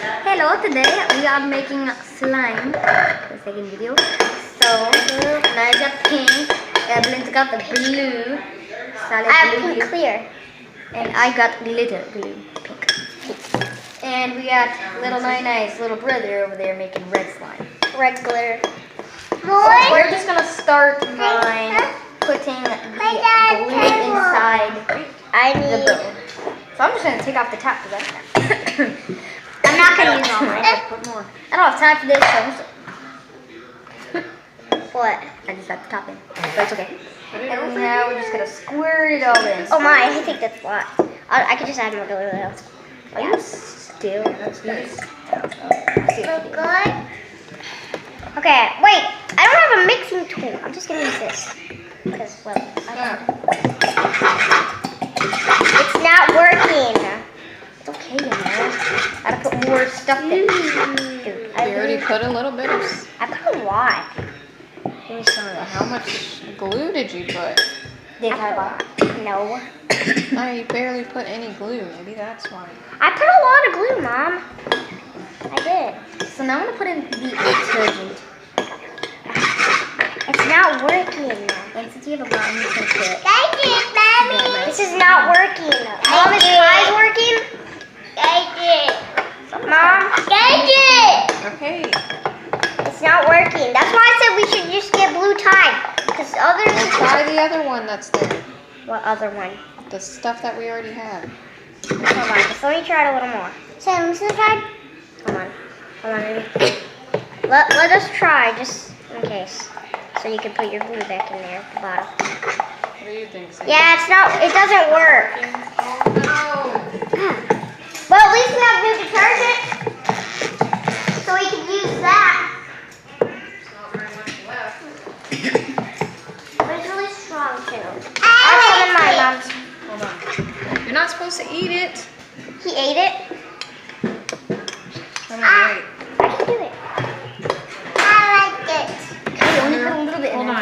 Hello, today we are making slime. The second video. So, I got pink, Evelyn's got the blue, solid I have blue, pink clear. and I got glitter glue, pink. And we got little Nine-Nine's little brother over there making red slime. Red glitter. So we're just gonna start by putting the glue inside I the need. bowl. So I'm just gonna take off the top because I'm not gonna use all mine. put more. I don't have time for this, so What? I just got the top in. But it's okay. And now we're just gonna squirt it all in. Oh my! I think that's a lot. I could just add more glue though. Are you still? That's nice. Good. Okay, wait. I don't have a mixing tool. I'm just gonna use this. Because, well, it's not working. It's okay, you know. Gotta put more stuff in. Dude, You already put a little bit of. I put a lot. Give me some of that. How much glue did you put? Did I buy? No. No, you barely put any glue. Maybe that's why. I put a lot of glue, Mom. I did. So now I'm gonna put in the detergent. It's not working. And since you have a lot, I'm just gonna put it. This is not working. Mom, is Ty's working? Mom? Okay. It's not working. That's why I said we should just get blue Tide. Because others... Then try the other one that's there. What other one? The stuff that we already have. Hold on. Just let me try it a little more. So, what's the Tide? Hold on. Baby. Let us try, just in case. So you can put your glue back in there at the bottom. What do you think, Sadie? Yeah, it doesn't work. Oh, But at least we have new detergent. So we can use that. no. There's not very much left. But it's really strong too. I'll some in mine, Mom. Hold on. You're not supposed to eat it. He ate it. Come on, wait. I can do it. I like it. Okay, only put a little bit in Hold there. on.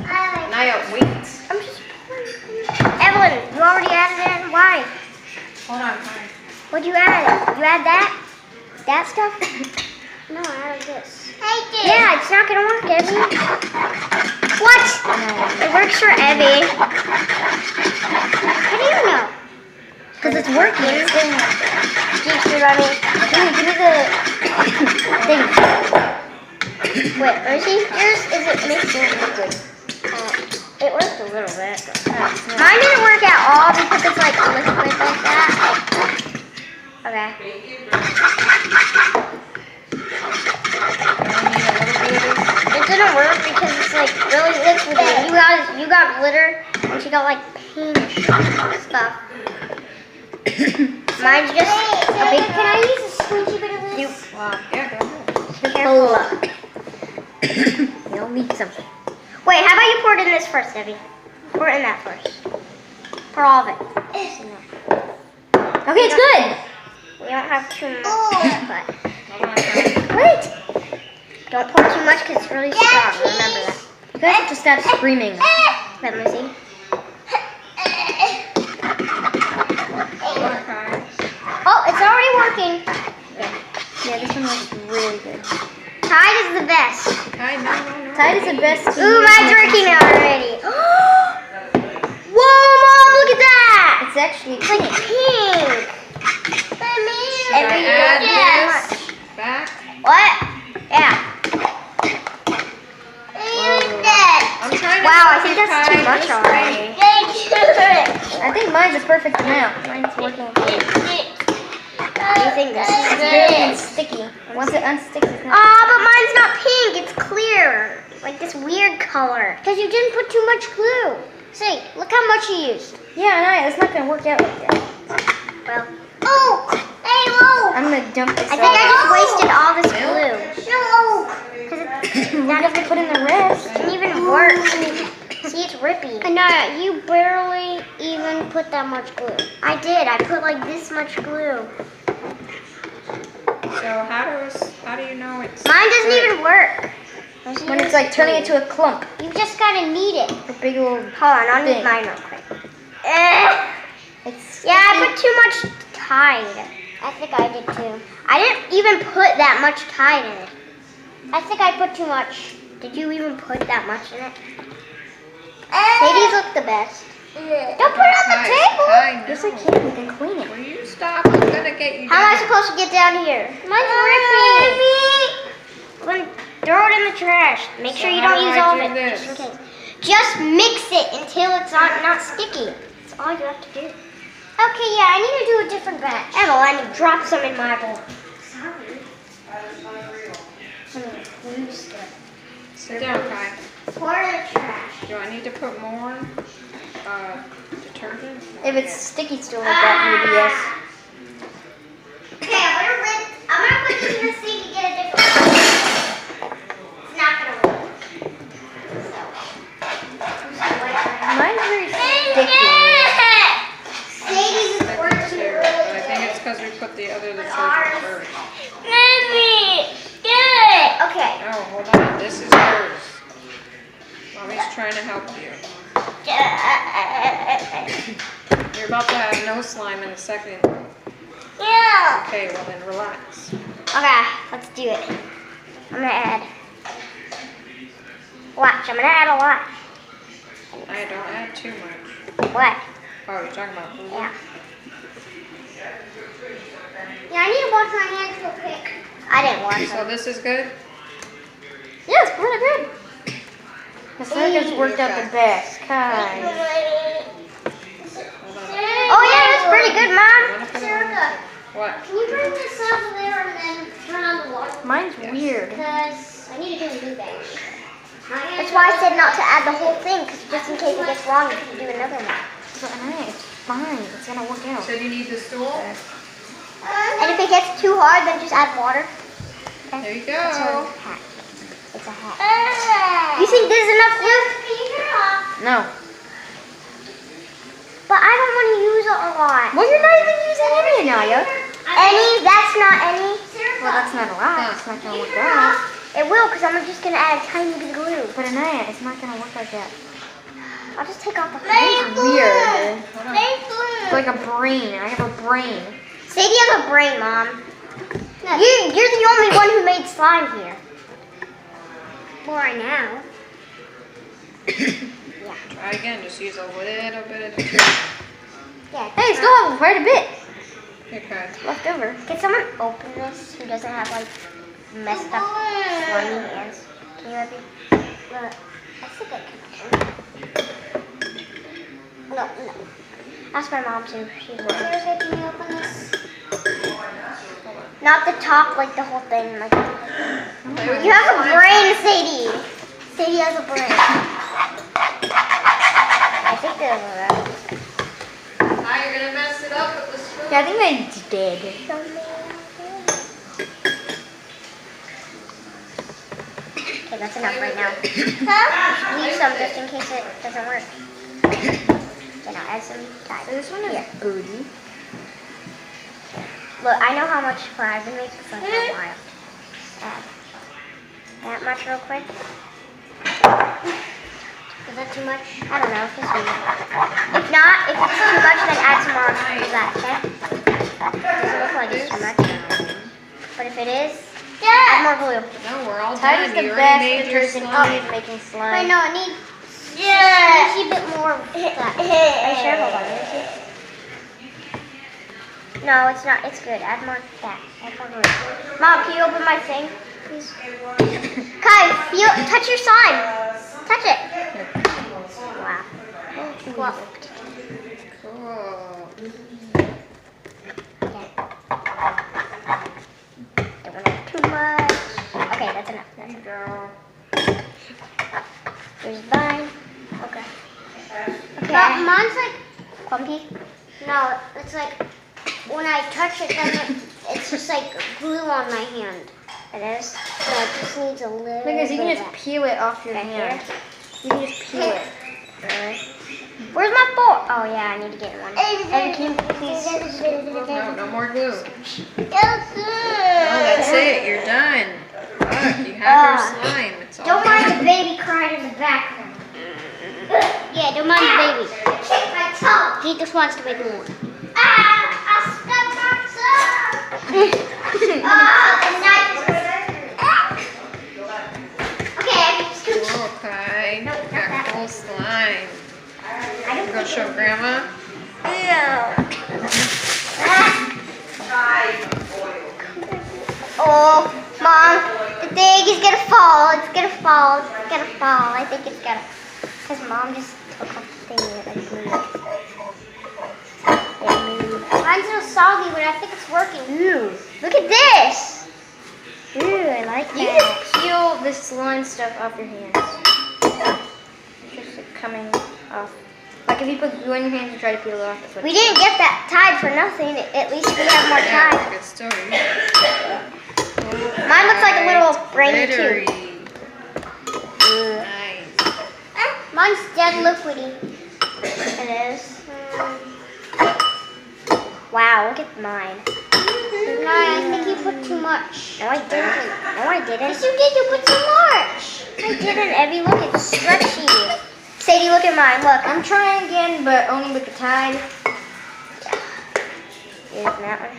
I like Naya, wait. I'm just Evelyn, you already added it? Why? Hold on. Fine. What'd you add? You add that? That stuff? No, I added this. Yeah, it's not gonna work, Evie. What? It works for Evie. How do you know? Because it's working. It's doing it. Jinx it on me. Give me the thing. Wait, let me see. Yours is it mixing liquid? It worked a little bit. Mine didn't work at all because it's like liquid like that. Okay. It didn't work because it's like really liquid. You got glitter and she got like pink stuff. Mine's just a big. Can I use a squishy bit of this? Wow. Yeah, go ahead. Careful. You'll need something. Wait, how about you pour it in this first, Debbie? Pour it in that first. Pour all of it. Okay, it's good. We don't have too much, but Hold on. wait. Don't pour too much because it's really strong. Remember that. You guys have to stop screaming. Let me see. Oh, it's already working. Yeah, this one looks really good. Tide is the best. Hi, no. Tide is the best. Ooh, mine's working already. Whoa, Mom, look at that. It's actually It's like pink. Should I add this back? What? Yeah. I'm trying to. Wow, I think that's too much already. I think mine's a perfect amount. Mine's working good. Do you think this is It's very sticky. Once it unsticks, it's not. Oh, but mine's not pink. It's clear. Like this weird color. Because you didn't put too much glue. See, look how much you used. Yeah, no, it's not gonna work out like that. Well. Oh! Hey, whoa! I'm gonna dump this. I think I just wasted all this glue. No! Because Not if we put in the rest. it didn't even work. See, it's rippy. Anaya, you barely even put that much glue. I did. I put like this much glue. So how do you know it's? Mine doesn't good? even work. When it's like turning into a clump. You just gotta knead it. A big old. Hold on, I'll knead thing. mine real quick. It's Yeah, I put too much Tide. I think I did too. I didn't even put that much Tide in it. I think I put too much. Did you even put that much in it? Sadie's look the best. Don't put it on the table. Yes, I can. We can clean it. Will you stop? I'm gonna get you How am I down. supposed to get down here? Mine's ripping. Throw it in the trash. Make So sure you how don't do use I all do of it. this? Just in case. Just mix it until it's not sticky. That's all you have to do. Okay, yeah, I need to do a different batch. Evelyn, drop some in my bowl. Sorry. Sit down, Kai. Pour it in the trash. Do I need to put more detergent? If it's sticky still like that, maybe yes. Okay, I'm gonna put this in the sink and get a different one. It's not gonna work. Mine's very sticky. Sadie's is I think working too, really but I think good. it's because we put the other detergent first. Mommy, good. Okay. Oh, hold on. This is yours. Mommy's trying to help you. You're about to have no slime in a second. Yeah. Okay, well then relax. Okay, let's do it. I'm gonna add. Watch, I'm gonna add a lot. I don't add too much. What? Oh, you're talking about glue? Yeah. Yeah, I need to wash my hands real quick. I didn't wash So them. this is good? Yeah, it's pretty good. The circus worked out the best. Kai. Hold on. Oh yeah, that's pretty good, You Mom. wanna put it on? Serica, What? can you bring this over there and then turn on the water? Mine's Yes. weird. Because I need to do a new batch. That's why I said not to add the whole thing, because just in case it gets long, you can do another one. But it's fine. It's gonna work out. So do you need the stool? And if it gets too hard, then just add water. There you It's a go. hat. It's a hat. You think this is enough glue? No. But I don't want to use it a lot. Well, you're not even using any, Anaya. Any? That's not any. Well, that's not a lot. It's not gonna work out. It will, because I'm just going to add a tiny bit of glue. But Anaya, it's not gonna work like that. I'll just take off the It's weird. Hold on. It's like a brain. I have a brain. Sadie has a brain, Mom. You're the only one who made slime here. Well, right now. Try again. Just use a little bit of detergent. Yeah. Hey, still have quite a bit Okay. left over. Can someone open this who doesn't have like messed up slimy hands? Can you maybe? Look, I think I can. No. Ask my mom too. She's working. Can you open this? Not the top, like the whole thing. Like you have a brain, Sadie. Sadie has a brain. I think there's a. Now you're gonna mess it up with the spoon. Yeah, I think I did. Okay, that's enough right now. Leave some just in case it doesn't work. Okay, now add some Tide. This one is booty. Look, I know how much fun I've been making fun for a while. Add that much real quick. Is that too much? I don't know. Just leave it. If not, if it's too much, then add some more of that, okay? Doesn't look like it's too much. But if it is, add more glue. No, we're all Tide done. is the You best already made your detergent slime. for making I slime. know, I need a bit more of that. Are you sure? Hold on, let me see. No, it's not. It's good. Add more of that. Add more glue. Mom, can you open my thing, please? Kai, touch your slime. Touch it. Wow. Cool. Cool. Okay. Don't want to have too much. Okay, that's enough. There you go. Here's mine. Okay. But mine's like clumpy. No, it's like when I touch it, then it's just like glue on my hand. It is. So it just needs a little Because you bit can of just that. peel it off your Right hand. here? You can just peel it. Really? Where's my fork? Oh yeah, I need to get one. Evan, can you please? No more glue. Yes, Oh, that's it. You're done. Look, you have your slime. It's all Don't done. mind the baby crying in the background. Yeah, don't mind the baby. My toe. He just wants to make more. I stuck my toe. Okay. No, not Got that cool slime. I You gonna show Grandma? Oh, Mom, the thing is gonna fall. It's gonna fall. It's gonna fall. I think it's gonna. Because Mom just took off the thing and it moved. Mine's a little soggy, but I think it's working. Ooh, look at this. Ooh, I like You that. just peel the slime stuff off your hands. It's just like, coming off. Like if you put glue on your hands and try to peel it off, that's what We didn't get that tied for nothing. At least we have more Yeah, time. good story. Mine looks like a little brainy Glittery. too. Nice. Mine's dead liquidy. It is. Wow, look at mine. I think you put too much. No, I didn't. No, I didn't. Yes, you did. You put too much. I didn't, Evie. Look, it's stretchy. Sadie, look at mine. Look. I'm trying again, but only with the tide. Here's that one.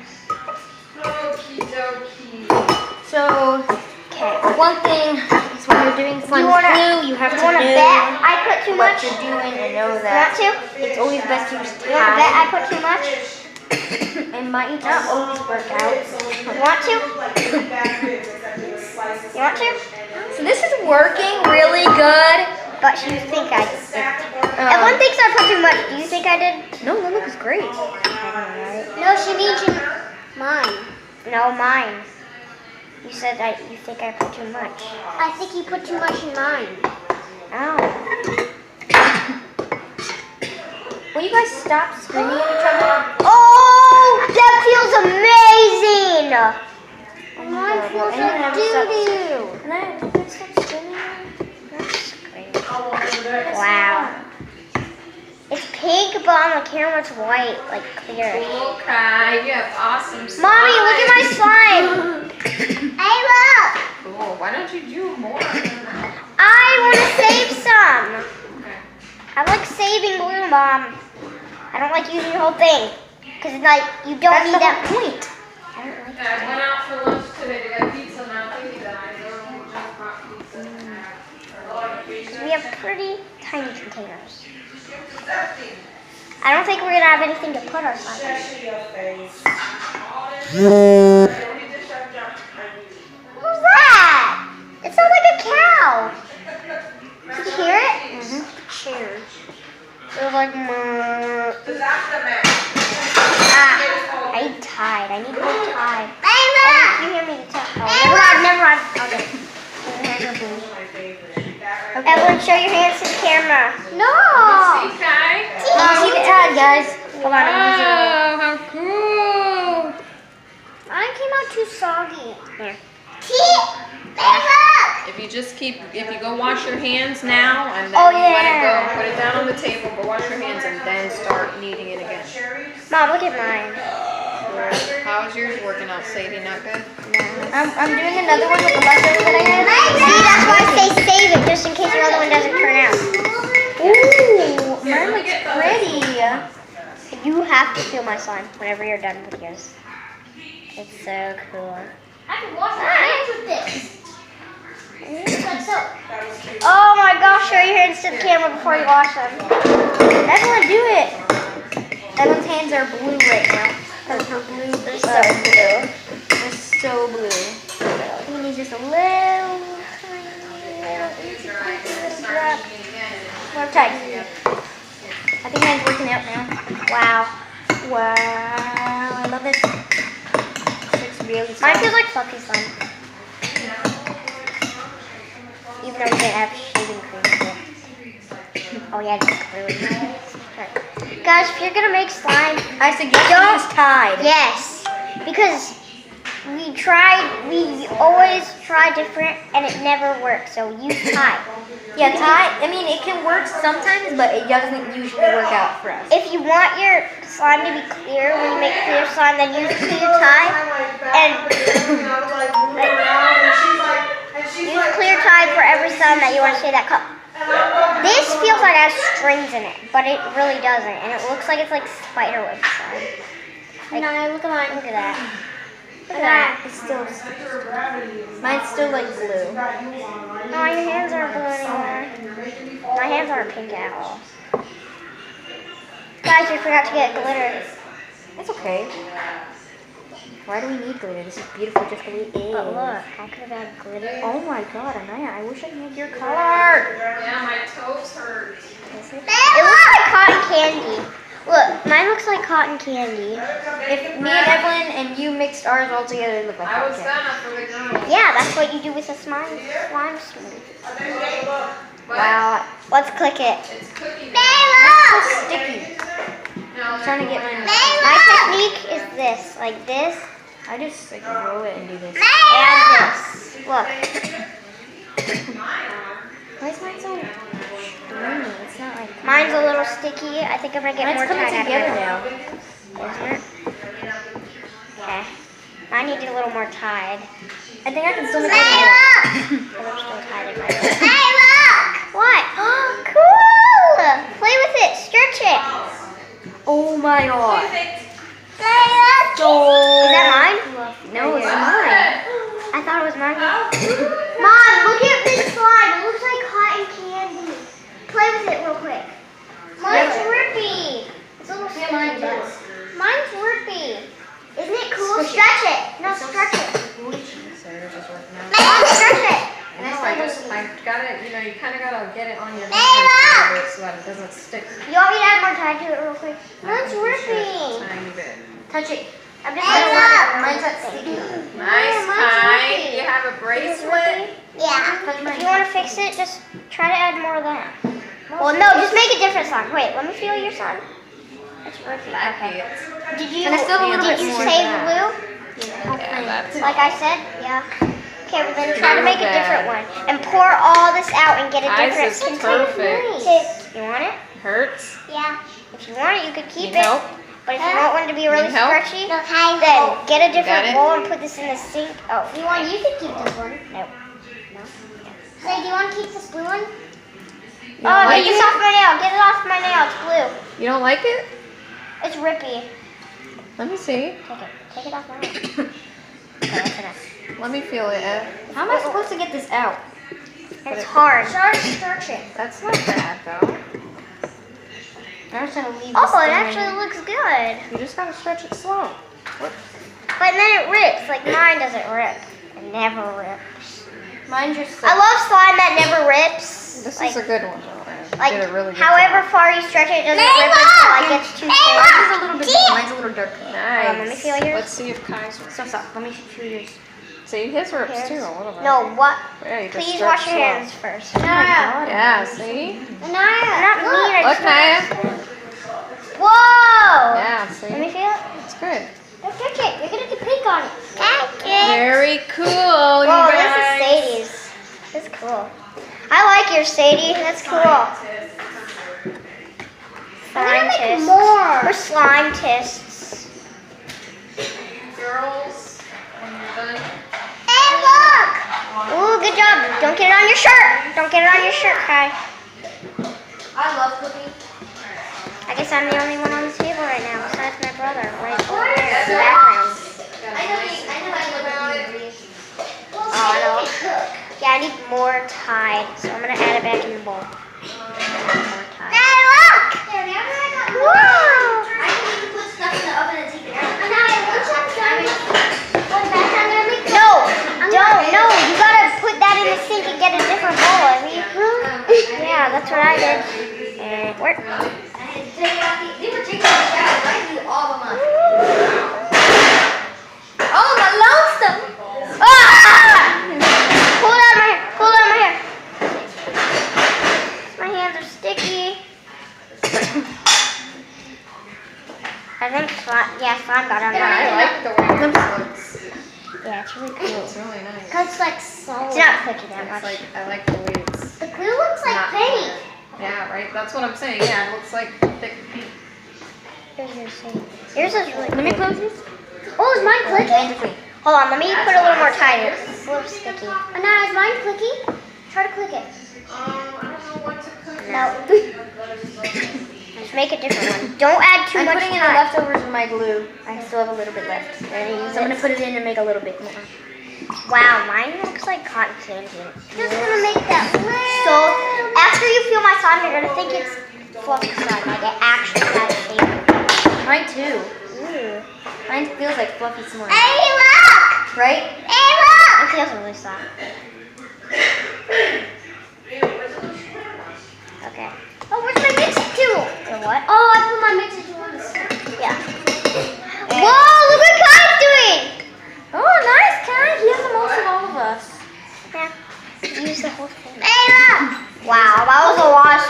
Okie dokie. So, Okay. one thing is when you're doing fun You wanna- glue, you have You to want to know bet I put too what much? you're doing and know You want that to? it's always best to use You want to bet I tide. put too much? It might not always work out. You want to? You want to? So this is working really good. But you think I did. Um, Everyone thinks I put too much. Do you think I did? No, that looks great. No, she needs mine. No, mine. You said you think I put too much. I think you put too much in mine. Oh. Will you guys stop screaming at each other? Oh, that feels amazing. Mine feels And then like have to stop- doo-doo. Can I stop screaming? That's great. Wow. It's pink, but on the camera it's white, like clear. Okay, you have awesome slime. Mommy, look at my slime. Hey, look. Cool. Why don't you do more? I want to save some. Okay. I like saving glue, Mom. I don't like using the whole thing. Because, like, you don't That's need the that. whole point. I don't like Yeah, I went out for lunch today to get pizza and I'm thinking that I literally just brought pizza. We have pretty tiny containers. I don't think we're going to have anything to put our slime in. Who's that? It sounds like a cow. Did you hear it? Cheers. It was like, I need tide. I need more tide. You hear me tell? Oh, never mind. Okay. Evelyn, show your hands to the camera. No. See, Kai? See the tide, guys. Come on, I'm using it. Oh, how cool! Mine came out too soggy. Here. If you just keep, if you go wash your hands now and then Oh, let it yeah. go, put it down on the table, go wash your hands and then start kneading it again. Mom, look at mine. How's yours working out, Sadie? Not good? I'm doing another one with the leftover that I had. See, that's why I say save it, just in case your other one doesn't turn out. Ooh, mine looks pretty. You have to feel my slime whenever you're done with yours. It's so cool. I can wash my hands with this. Oh my gosh, show your hands to the camera before you wash them. Everyone do it. Evelyn's hands are blue right now. Her blue. They're so blue. They're so blue. You need just a little, little drop. More tight. I think mine's working out now. Wow. Wow, I love this. It's really soft. Mine feels like fluffy slime. Even though we didn't have shaving cream. Oh yeah, just glue. Okay. Guys, if you're gonna make slime, I suggest you use Tide. yes, because we always try different and it never works. So use Tide. Yeah, Tide. I mean, it can work sometimes, but it doesn't usually work out for us. If you want your slime to be clear, when you make clear slime, then use clear Tide and use clear Tide for every slime that you want to shade that cup. This feels like it has strings in it, but it really doesn't, and it looks like it's like spiderweb slime. Like, No, look at mine. look at that. Look at that. It's still. Mine's still like glue. No, your hands aren't blue anymore. My hands aren't pink at all. Guys, we forgot to get glitter. It's okay. Why do we need glitter? This is beautiful just the way it is. But look, I could have had glitter. Oh my god, Anaya, I wish I had your color. Yeah, my toes hurt. It looks like cotton candy. Look, mine looks like cotton candy. If me and Evelyn and you mixed ours all together, it looked like I was cotton gonna for the girls. Yeah, that's what you do with a slime smoothie. Wow, Let's click it. It's cookie. it's so sticky. No, I'm trying to get mine. My technique is this, like this, I just like roll it and do this. and this. Look. Why is mine so stringy? It's not like Mine's a little sticky. I think I'm gonna get mine's more coming tied together up. now. Isn't it? Okay. Mine needed a little more tied. I think I can still make it. We're still tied in my Hey, look! What? Oh, cool! Play with it. Stretch it. Oh my god. Is that mine? No, it's mine. I thought it was mine. Mom, look at this slime. It looks like cotton candy. Play with it real quick. Mine's rippy. It's a little Yeah, mine sticky. does. Mine's rippy. Isn't it cool? Stretch it. No, stretch it. So you're just working out. Mom, stretch it. Yes, I gotta, you kind of gotta get it on your Hey, fingers a look! little bit so that it doesn't stick. You want me to add more tie to it real quick? Mine's Just a rippy. tiny bit. Touch it. I'm just I don't gonna want want it. Mine's not sticky. Nice, mine's Kai. rippy. You have a bracelet. Yeah. Touch mine. If you want to fix it, just try to add more of that. Well, no, just make a different slime. Wait, let me feel your slime. It's rippy. Lucky. Did you, And I still have a little did bit you more save of blue? Yeah, that's Like I said? Yeah. Okay, well then try to make a Not different bad. one. And pour all this out and get a Eyes different is container. perfect. You want it? hurts. Yeah. If you want it, you could keep Need it. help? But if you want one to be really Need help? stretchy, then get a got different it? bowl and put this in the sink. Oh. You could keep this one. No. Say, do you want to keep this blue one? You Oh, don't like get this it? off my nail. Get it off my nail. It's blue. You don't like it? It's rippy. Let me see. Take it. Take it off my nail. Okay, that's enough. Let me feel it, Ev. How am I supposed to get this out? It's hard. Stretch it. That's not bad, though. I'm just gonna leave this Oh, it thing actually in. looks good. You just gotta stretch it slow. But then it rips. Like mine doesn't rip. It never rips. Mine just. I love slime that never rips. This like, is a good one, though, Ev. like You did a really good however job. far you stretch it, it doesn't rip until it gets too thin. Mine's is a little bit different. Mine's a little darker. Nice. let me feel yours. Let's see if Kai's rips. So soft. Let me feel yours. See, his rips Hairs. too, a little bit. No, what? Yeah, you just Please stretch wash your slow. hands first. Oh my god. Yeah, see? Not me. I Look, just Naya. Whoa! Yeah, Let me see? feel it. It's good. Don't touch it. You're gonna get pink on it. Thank you. Very cool, you Whoa, guys. this is Sadie's. This is cool. I like your Sadie. That's cool. Scientists. We're scientists. Girls, when you're done. Hey, look! Ooh, good job. Don't get it on your shirt. Don't get it on your shirt, Kai. I love cooking. I guess I'm the only one on the table right now, besides my brother, right over there in the background. Oh, I know. Yeah, I need more Tide, so I'm gonna add it back in the bowl. More Tide. Hey, look! Whoa! I can even put stuff in the oven and take it out. No, don't, no, you gotta put that in the sink and get a different bowl, Evie. Yeah, that's what I did. And it worked. They were taking a shower. I knew all of them. Oh, my lonesome. Ah! Pull it out of my hair. Pull it out of my hair. My hands are sticky. I think slime, yeah, slime got on my I hair. like the way yours looks. Yeah, it's really cool. It's really nice. Cause it's like solid. It's not cooking that It's much. like, I like the way it's. The glue looks like not- paint. Yeah, right? That's what I'm saying. Yeah, it looks like thick paint. Here's yours. Yours is really Let me cool. close this. Oh, is mine clicky? Hands are clean. Hold on, let me put a little more Tide in. It's a little sticky. Oh, now is mine clicky? Try to click it. I don't know what to cook. No. Make a different one. Don't add too I'm much putting in the time. leftovers of my glue. I still have a little bit left. So I'm gonna put it in and make a little bit more. Wow, mine looks like cotton candy. Just gonna make that little. So after you feel my slime, you're gonna think it's fluffy slime, like it actually has shape. Mine too. Ooh. Mine feels like fluffy slime. Hey, look! Right? Hey, look! It feels really soft. Okay. Oh, where's my mixing tool? The what? Oh, I put my mixing tool on the side. Yeah. Whoa, look what Kai's doing! Oh, nice, Kai. He has the most of all of us. Yeah. Use the whole thing. Hey, look! Wow, that was a lot of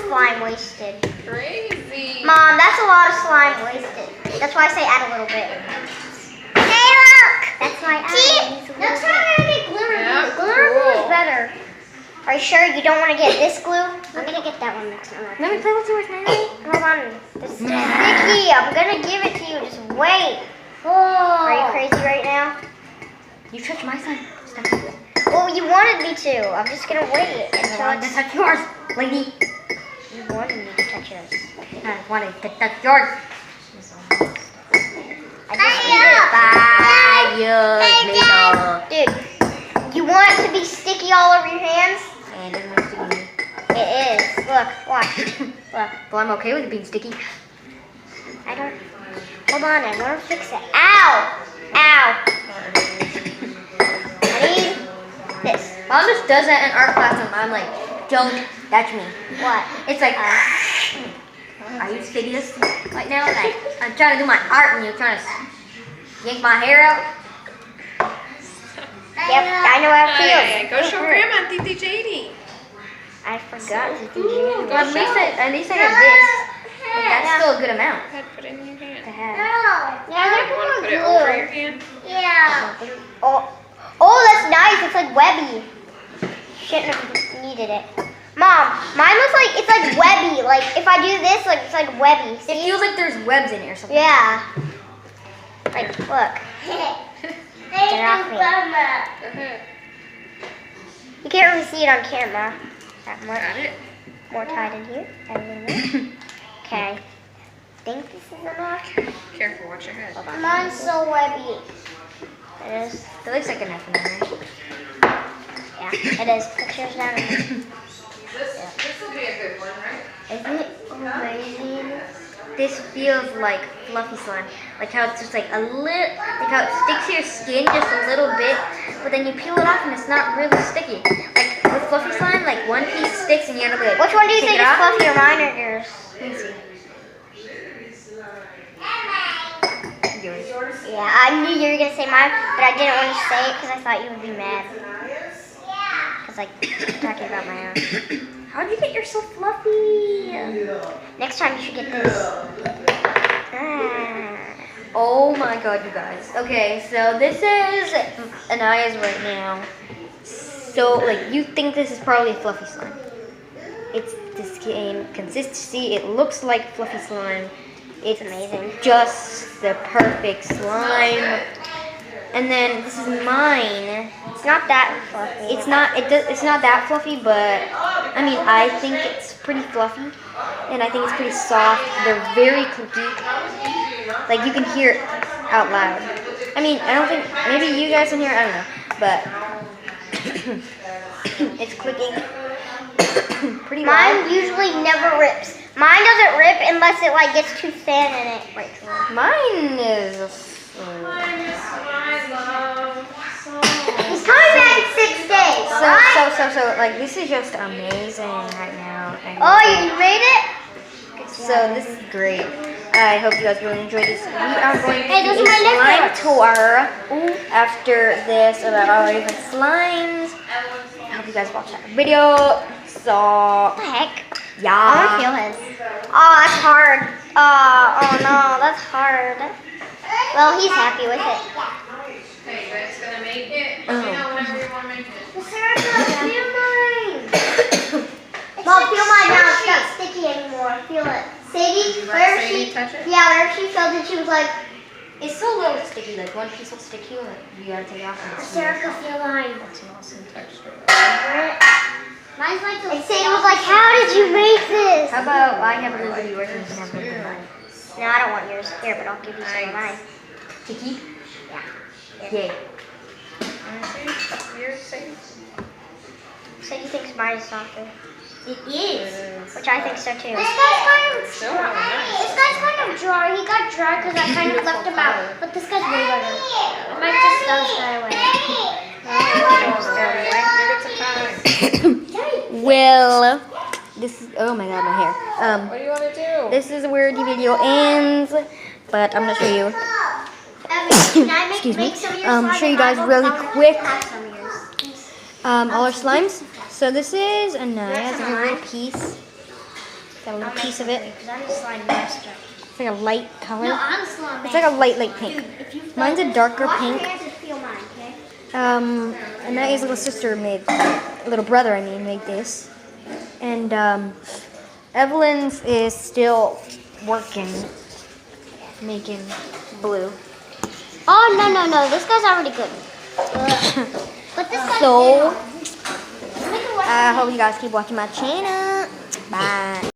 slime wasted. Crazy. Mom, that's a lot of slime wasted. That's why I say add a little bit. Hey, look! That's why I add. Next time I'm gonna make glitter Yeah, glue. Glitter glue is cool. better. Are you sure you don't want to get this glue? I'm gonna get that one next time. Let me play with yours, man. Hold on. This is sticky. I'm gonna give it to you. Just wait. Are you crazy right now? You touched my slime. Stop. Well, you wanted me to. I'm just gonna wait I until wanted to touch yours, lady. you wanted me to touch yours. I wanted to touch yours. I just Bye, you little. Dude, you want it to be sticky all over your hands? And it looks to be. It is. Look, watch. Look. Well, I'm okay with it being sticky. I don't. Hold on, I want to fix it. Ow! Ow! I need this. Mom just does that in art class, and I'm like, don't touch me. What? It's like, are you serious right now? Like, I'm trying to do my art, and you're trying to yank my hair out. Yep, I know how it feels. Hey, go show Grandma and Titi JD. I forgot to do Well, at least I have this. But that's still a good amount Go ahead, put it in your hand. to have. Yeah, I'm You want to gonna put it glue. over your hand? Yeah. Oh, that's nice. It's like webby. Shouldn't have needed it. Mom, mine looks like it's like webby. Like if I do this, like it's like webby. It See? feels like there's webs in it or something. Yeah. Like look. Get off me. Go ahead. You can't really see it on camera. That much. Got it? More tied in here. Add a little bit. Okay. Think this is enough. Careful, watch your head. Mine's so webby. It is. It looks like an F in there. Yeah, it is. Put yours down. This will be a good one, right? Isn't it amazing? This feels like fluffy slime. Like how it's just like a little, like how it sticks to your skin just a little bit, but then you peel it off and it's not really sticky. Like with fluffy slime, like one piece sticks and you have to be like, Which one do you take think it is off. fluffier, mine or yours? Let me see. Yours. Yeah, I knew you were gonna say mine, but I didn't want to say it because I thought you would be mad. Because like talking about my own. How'd you get yours so fluffy? Next time you should get this. Ah. Oh my god, you guys. Okay, so this is Anaya's right now. So, like, you think this is probably a fluffy slime. It's the same consistency. It looks like fluffy slime. It's amazing. Just the perfect slime. And then this is mine. It's not that fluffy. It's not. It's not that fluffy, but I mean, I think it's pretty fluffy, and I think it's pretty soft. They're very clicky. Like you can hear it out loud. I mean, I don't think maybe you guys can hear it. I don't know, but it's clicking pretty Mine loud. usually never rips. Mine doesn't rip unless it like gets too thin and it breaks. Mine is. He's coming back in 6 days. So, like, this is just amazing right now. And Oh, you made it? so this is great. I hope you guys really enjoyed this. We are going to Hey, those do are a my slime tour after this about our different slimes. I hope you guys watch that video. So, What the heck? I yeah. want to feel his. Oh, that's hard. Oh no, that's hard. Well, he's happy with it. Hey, you guys gonna make it? Let me know whenever you want to make it. Feel mine. Mom, feel mine now. It's not sticky anymore. Feel it. Sadie, wherever Sadie she, touch it? yeah, wherever she felt it, she was like, It's still a little sticky. Like, one piece will stick you, and you gotta take it off. And it's Sarah, feel mine. That's an awesome texture. Mine's like and Sadie was like, how did you make this? How about I have a little bit of yours and you can have a little bit of mine? No, I don't want yours. Here, but I'll give you some of mine. To keep? Yeah. Yay. Yours, Sadie? Sadie thinks mine is softer. It is. Which I think so too. Still really nice. This guy's kind of dry. He got dry because I kind of left him out. But this guy's way better. Mine just does die away. Well, this is, oh my god, my hair. What do you want to do? This is where the video ends, but I'm gonna show you. Excuse me. Show you guys really quick. All our slimes. So this is Anaya's little piece. Got a little piece of it. It's like a light color. It's like a light pink. Mine's a darker pink. Anaya's little sister little brother made this. And Evelyn's is still working, making blue. Oh, no. This guy's already good. But this guy's So, I hope you guys keep watching my channel. Bye.